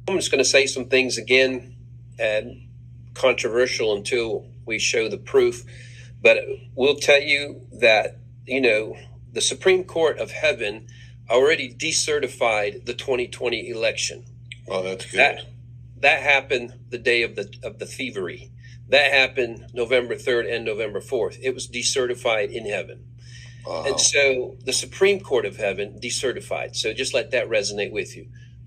I'm just going to say some things again, and controversial until we show the proof. But we'll tell you that, the Supreme Court of Heaven already decertified the 2020 election. Oh, that's good. That happened the day of the thievery. That happened November 3rd and November 4th. It was decertified in heaven. Wow. And so the Supreme Court of Heaven decertified. So just let that resonate with you.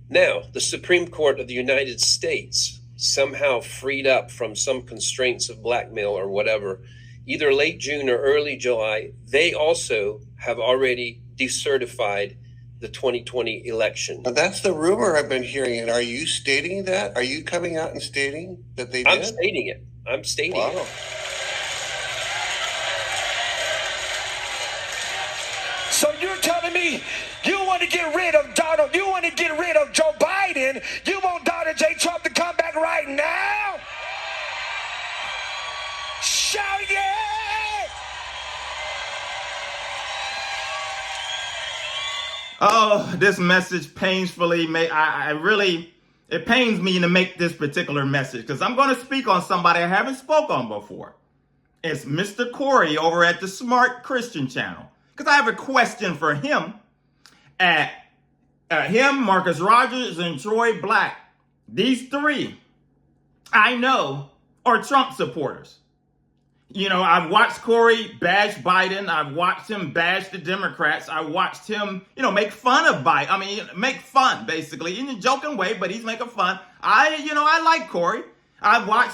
Now, the Supreme Court of the United States somehow freed up from some constraints of blackmail or whatever, either late June or early July. They also have already decertified the 2020 election. Now, that's the rumor I've been hearing. And are you stating that? Are you coming out and stating that they did? I'm stating it. Wow. So you're telling me you want to get rid of Donald, you want to get rid of Joe Biden, you want Donald J. Trump to come back right now? Shout yeah! Oh, this message painfully it pains me to make this particular message because I'm going to speak on somebody I haven't spoken on before. It's Mr. Corey over at the Smart Christian channel. Because I have a question for him. Him, Marcus Rogers, and Troy Black. These three, I know, are Trump supporters. I've watched Corey bash Biden. I've watched him bash the Democrats. I watched him, make fun of Biden. Make fun, basically, in a joking way, but he's making fun. I like Corey.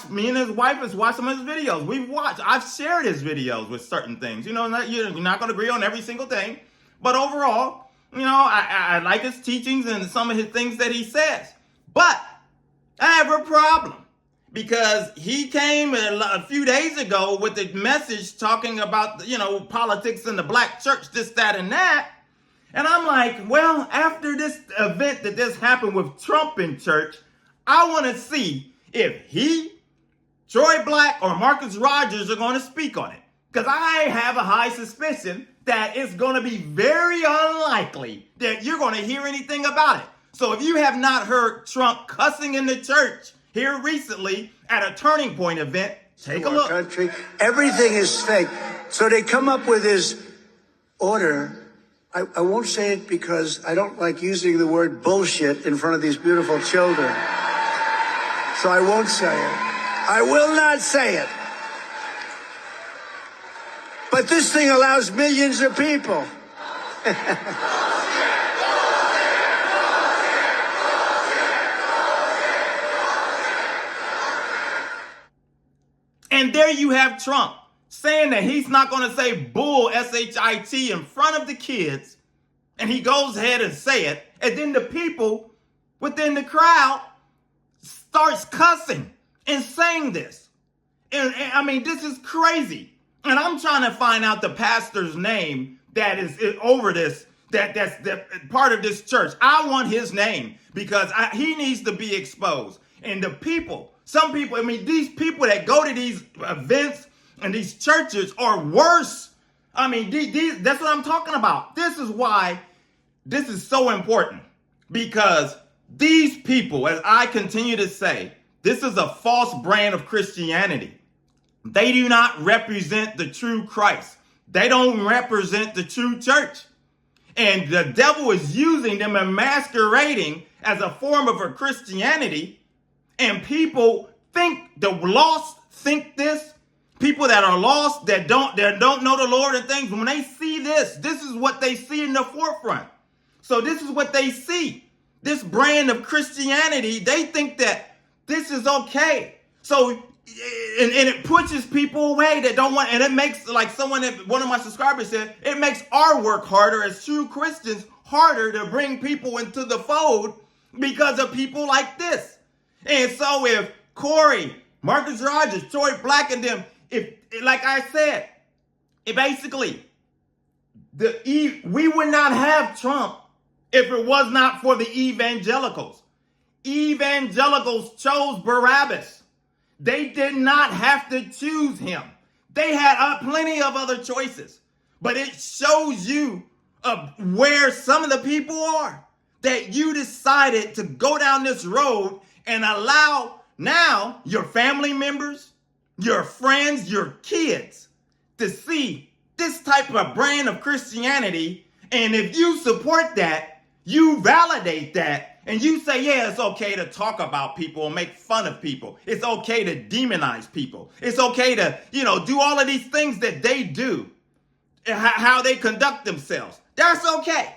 Me and his wife has watched some of his videos. I've shared his videos with certain things. You're not going to agree on every single thing. But overall, I like his teachings and some of his things that he says. But I have a problem. Because he came a few days ago with a message talking about, politics in the black church, this, that, and that. And I'm like, well, after this event that this happened with Trump in church, I want to see if he, Troy Black, or Marcus Rogers are going to speak on it. Because I have a high suspicion that it's going to be very unlikely that you're going to hear anything about it. So if you have not heard Trump cussing in the church here recently at a Turning Point event, take a look. Country, everything is fake. So they come up with this order. I won't say it because I don't like using the word bullshit in front of these beautiful children. So I won't say it. I will not say it. But this thing allows millions of people. And there you have Trump saying that he's not going to say bull, S-H-I-T, in front of the kids. And he goes ahead and say it. And then the people within the crowd starts cussing and saying this. And this is crazy. And I'm trying to find out the pastor's name that is over this, that's part of this church. I want his name because he needs to be exposed. And the people, some people, these people that go to these events and these churches are worse. That's what I'm talking about. This is why this is so important. Because these people, as I continue to say, this is a false brand of Christianity. They do not represent the true Christ. They don't represent the true church. And the devil is using them and masquerading as a form of a Christianity. And people think, the lost think this. People that are lost, that don't know the Lord and things, when they see this is what they see in the forefront. So this is what they see. This brand of Christianity, they think that this is okay. So, and it pushes people away that don't want, and it makes, like one of my subscribers said, it makes our work harder as true Christians, harder to bring people into the fold because of people like this. And so if Corey, Marcus Rogers, Troy Black, and them, like I said, basically, we would not have Trump if it was not for the evangelicals. Evangelicals chose Barabbas. They did not have to choose him. They had plenty of other choices. But it shows you where some of the people are. that you decided to go down this road and allow now your family members, your friends, your kids to see this type of brand of Christianity? And if you support that, you validate that, and you say, yeah, it's okay to talk about people and make fun of people. It's okay to demonize people. It's okay to, do all of these things that they do, how they conduct themselves. That's okay.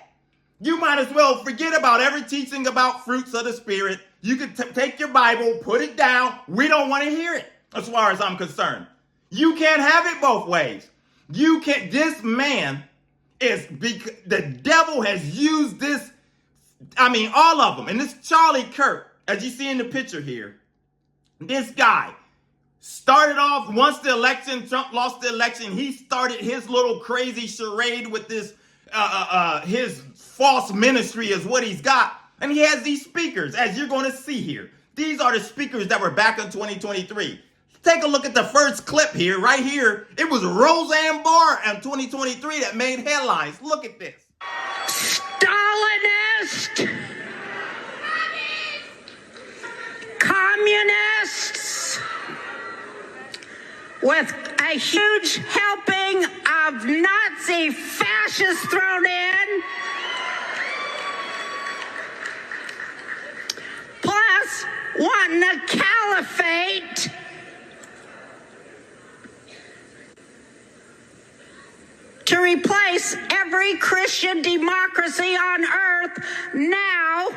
You might as well forget about every teaching about fruits of the Spirit. You can take your Bible, put it down. We don't want to hear it, as far as I'm concerned. You can't have it both ways. You can't. This man the devil has used this. All of them. And this Charlie Kirk, as you see in the picture here, this guy started off, once the election, Trump lost the election, he started his little crazy charade with this, his false ministry is what he's got. And he has these speakers, as you're going to see here. These are the speakers that were back in 2023. Take a look at the first clip here, right here. It was Roseanne Barr in 2023 that made headlines. Look at this. Stalinist, communists, with a huge helping of Nazi fascists thrown in, plus wanting a caliphate. To replace every Christian democracy on earth now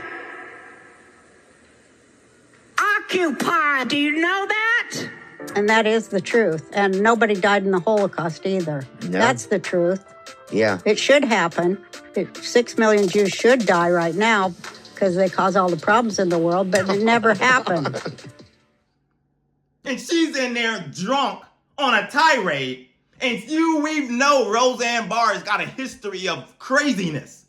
occupied. Do you know that? And that is the truth. And nobody died in the Holocaust either. No. That's the truth. Yeah. It should happen. 6 million Jews should die right now because they cause all the problems in the world, but it never happened. And she's in there drunk on a tirade. And we know Roseanne Barr has got a history of craziness.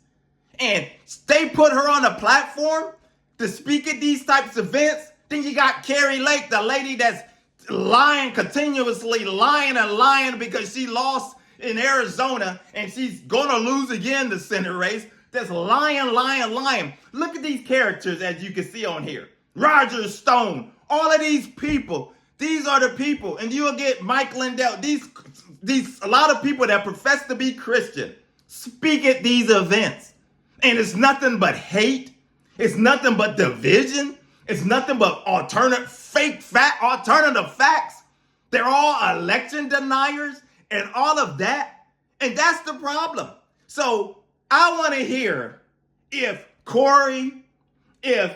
And they put her on a platform to speak at these types of events. Then you got Carrie Lake, the lady that's lying, continuously lying and lying because she lost in Arizona and she's going to lose again the Senate race. That's lying. Look at these characters, as you can see on here. Roger Stone, all of these people. These are the people. And you'll get Mike Lindell. A lot of people that profess to be Christian speak at these events. And it's nothing but hate. It's nothing but division. It's nothing but alternative facts. They're all election deniers and all of that. And that's the problem. So I want to hear if Corey, if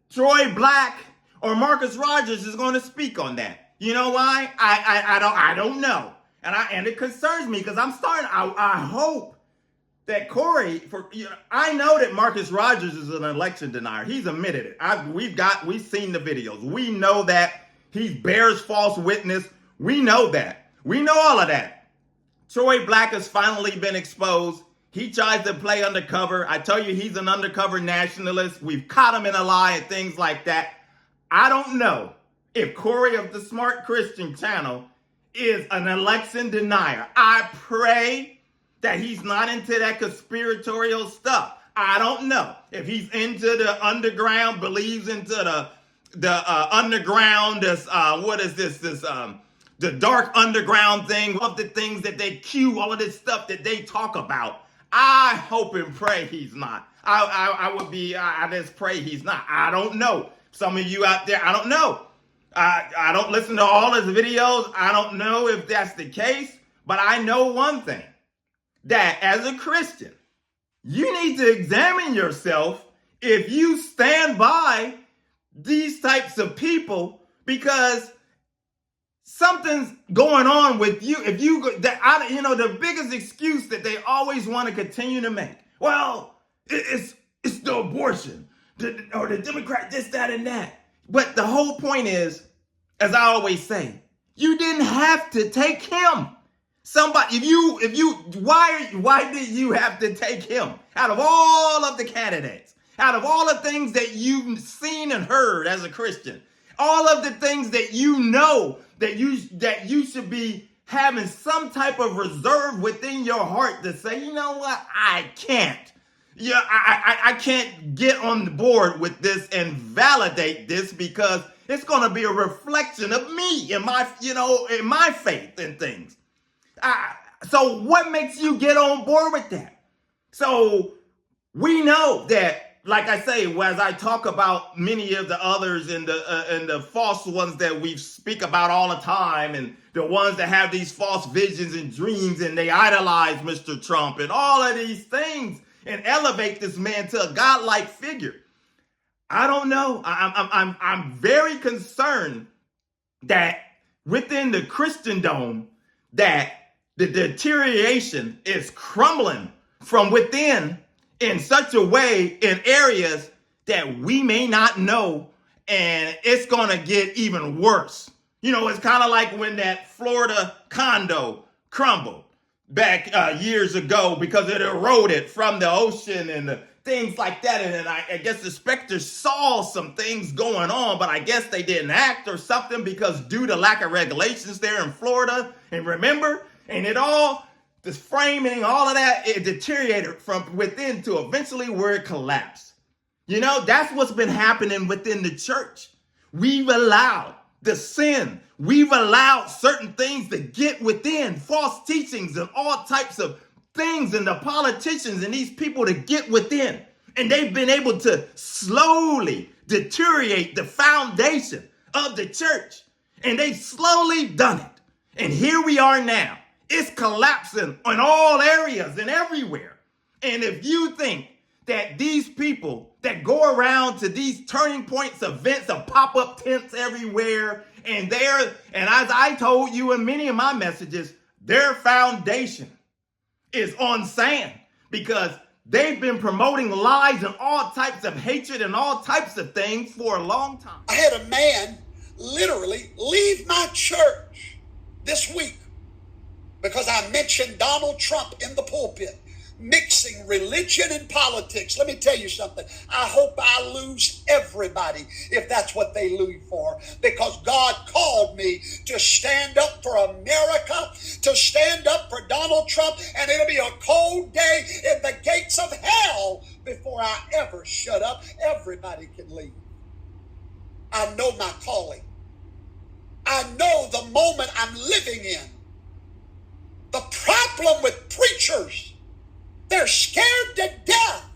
Troy Black, or Marcus Rogers is going to speak on that. You know why? I don't know. And it concerns me because I hope that Corey, I know that Marcus Rogers is an election denier. He's admitted it. We've seen the videos. We know that he bears false witness. We know that. We know all of that. Troy Black has finally been exposed. He tries to play undercover. I tell you, he's an undercover nationalist. We've caught him in a lie and things like that. I don't know if Corey of the Smart Christian channel is an election denier. I pray that he's not into that conspiratorial stuff. I don't know if he's into the underground, believes into the underground, the dark underground thing, of the things that they cue, all of this stuff that they talk about. I hope and pray he's not. I just pray he's not. I don't know. Some of you out there, I don't know. I don't listen to all his videos. I don't know if that's the case, but I know one thing, that as a Christian, you need to examine yourself if you stand by these types of people, because something's going on with you. If the biggest excuse that they always want to continue to make, well, it's the abortion, or the Democrat, this, that, and that. But the whole point is, as I always say, you didn't have to take him. Somebody, why did you have to take him? Out of all of the candidates, out of all the things that you've seen and heard as a Christian, all of the things that you know that you should be having some type of reserve within your heart to say, you know what, I can't. yeah, I can't get on the board with this and validate this because it's going to be a reflection of me and my, in my faith and things. So what makes you get on board with that? So we know that, like I say, as I talk about many of the others and the false ones that we speak about all the time, and the ones that have these false visions and dreams, and they idolize Mr. Trump and all of these things and elevate this man to a godlike figure. I don't know. I'm very concerned that within the Christendom that the deterioration is crumbling from within in such a way in areas that we may not know, and it's going to get even worse. It's kind of like when that Florida condo crumbled back years ago because it eroded from the ocean and the things like that. And then I guess the inspectors saw some things going on, but I guess they didn't act or something because due to lack of regulations there in Florida. And remember, and it all, this framing, all of that, it deteriorated from within to eventually where it collapsed. That's what's been happening within the church. We've allowed the sin. We've allowed certain things to get within, false teachings and all types of things, and the politicians and these people to get within. And they've been able to slowly deteriorate the foundation of the church. And they've slowly done it. And here we are now. It's collapsing in all areas and everywhere. And if you think that these people that go around to these turning points events of pop-up tents everywhere, and as I told you in many of my messages, their foundation is on sand because they've been promoting lies and all types of hatred and all types of things for a long time. I had a man literally leave my church this week because I mentioned Donald Trump in the pulpit, mixing religion and politics. Let me tell you something. I hope I lose everybody if that's what they lose for, because God called me to stand up for America, to stand up for Donald Trump, and it'll be a cold day in the gates of hell before I ever shut up. Everybody can leave. I know my calling. I know the moment I'm living in. The problem with preachers, they're scared to death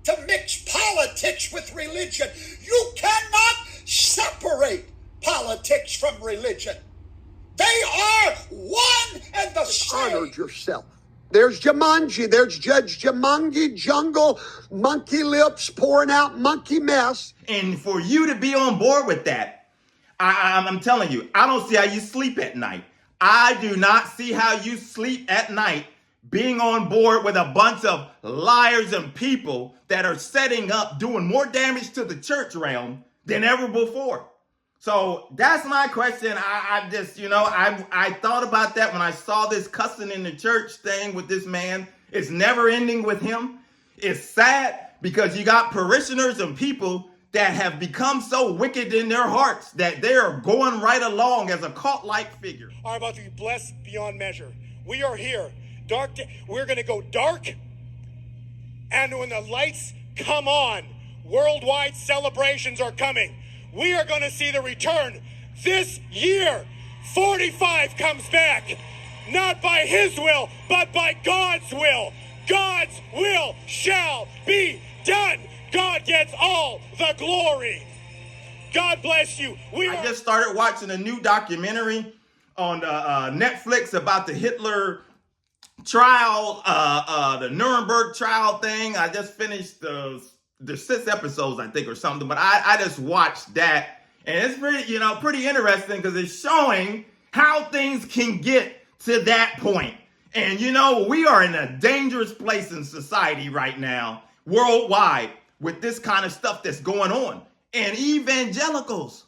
to mix politics with religion. You cannot separate politics from religion. They are one and the same. Honored yourself. There's Jumanji. There's Judge Jumanji Jungle, monkey lips pouring out monkey mess. And for you to be on board with that, I'm telling you, I don't see how you sleep at night. I do not see how you sleep at night being on board with a bunch of liars and people that are setting up, doing more damage to the church realm than ever before. So that's my question. I just, I thought about that when I saw this cussing in the church thing with this man. It's never ending with him. It's sad because you got parishioners and people that have become so wicked in their hearts that they are going right along as a cult-like figure. Are about to be blessed beyond measure. We are here. We're going to go dark, and when the lights come on, worldwide celebrations are coming. We are going to see the return this year. 45 comes back, not by his will, but by God's will. God's will shall be done. God gets all the glory. God bless you. I just started watching a new documentary on Netflix about the Hitler trial, the Nuremberg trial thing. I just finished the 6 episodes, I think, or something. But I just watched that, and it's pretty interesting because it's showing how things can get to that point. And we are in a dangerous place in society right now, worldwide, with this kind of stuff that's going on. And evangelicals,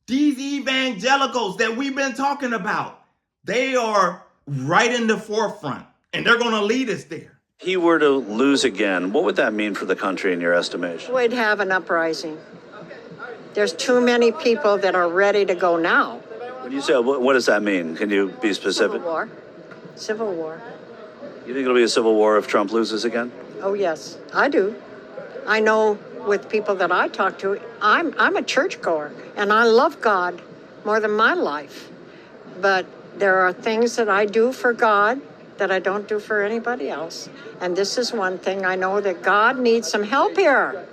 these evangelicals that we've been talking about, they are right in the forefront, and they're going to lead us there. If he were to lose again, what would that mean for the country in your estimation? We'd have an uprising. There's too many people that are ready to go now. When you say, what does that mean? Can you be specific? Civil war. You think it'll be a civil war if Trump loses again? Oh, yes, I do. I know with people that I talk to, I'm a churchgoer, and I love God more than my life. But there are things that I do for God that I don't do for anybody else. And this is one thing. I know that God needs some help here.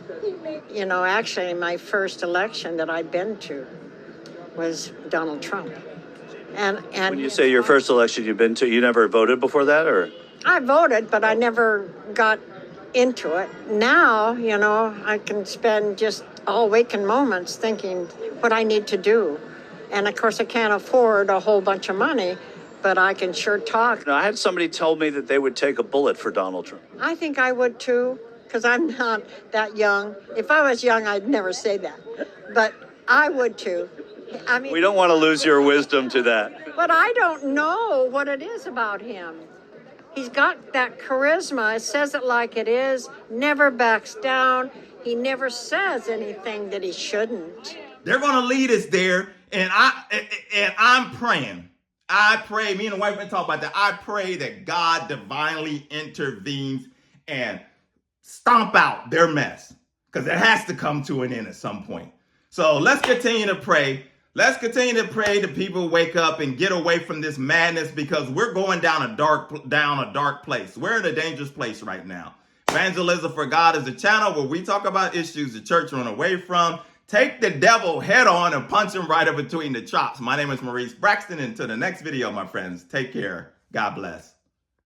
You know, actually, my first election that I'd been to was Donald Trump. And when you say your first election you've been to, you never voted before that, or? I voted, but I never got into it. Now, you know, I can spend just all waking moments thinking what I need to do. And of course, I can't afford a whole bunch of money, but I can sure talk. I had somebody tell me that they would take a bullet for Donald Trump. I think I would too, because I'm not that young. If I was young, I'd never say that. But I would too. I mean, we don't want to lose your wisdom to that. But I don't know what it is about him. He's got that charisma, says it like it is, never backs down. He never says anything that he shouldn't. They're going to lead us there, and I'm praying. I pray, me and the wife been talking about that. I pray that God divinely intervenes and stomp out their mess, because it has to come to an end at some point. So let's continue to pray. Let's continue to pray that people wake up and get away from this madness, because we're going down a dark place. We're in a dangerous place right now. Evangelism for God is a channel where we talk about issues the church run away from. Take the devil head on and punch him right in between the chops. My name is Maurice Braxton. Until the next video, my friends, take care. God bless.